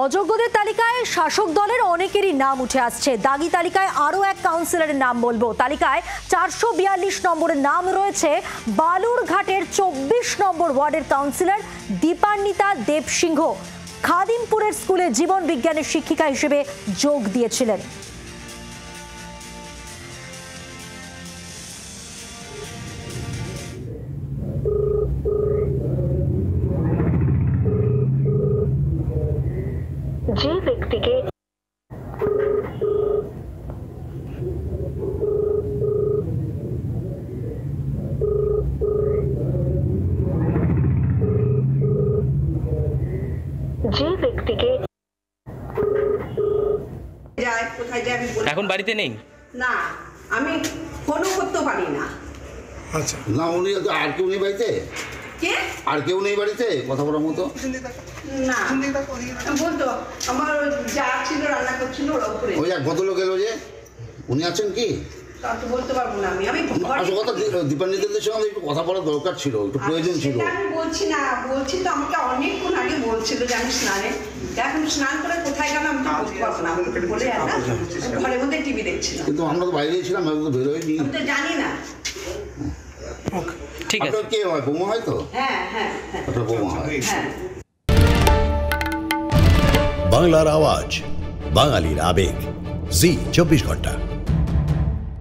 অযোগ্যদের তালিকায় শাসক দলের অনেকেরই নাম উঠে আসছে। দাগি তালিকায় আরও এক কাউন্সিলরের নাম বলবো। তালিকায় 442 নম্বরের নাম রয়েছে বালুরঘাটের 24 নম্বর ওয়ার্ডের কাউন্সিলর দীপান্বিতা দেবসিংহ। খাদিমপুরের স্কুলে জীবন বিজ্ঞানের শিক্ষিকা হিসেবে যোগ দিয়েছিলেন। যে ব্যক্তিকে এখন বাড়িতে নেই না, আমি ফোনও করতে পারি না। আচ্ছা, না উনি আর কেউ নেই বাড়িতে? কে? আর কেউ নেই বাড়িতে কথা বলার মতো? না, বলতো আমার যা ছিল রান্না করছিল ওরা উপরে। ওই এক ভদ্রলোক এলো যে, উনি আছেন কি? তা তো বলতে পারবো না। আমি আসল কথা দীপান্বিতাদের সঙ্গে একটু কথা বলার দরকার ছিল, একটু প্রয়োজন ছিল। আমি বলছি না, বলছি তো আমাকে অনেকক্ষণ আগে বলছিল যে আমি স্নানে, এখন স্নান করে কোথায় গেল আমি তো বুঝতে পারবো না বলে ঘরের মধ্যে টিভি দেখছিলাম। কিন্তু আমরা তো বাইরেই ছিলাম, আমি তো বেরোয়নি। আমি তো জানি না। ঠিক আছে, কে হয়? বোমা হয় তো? হ্যাঁ হ্যাঁ হ্যাঁ, ওটা বোমা হয়। হ্যাঁ। বাংলার আওয়াজ, বাঙালির আবেগ, জি 24 ঘন্টা।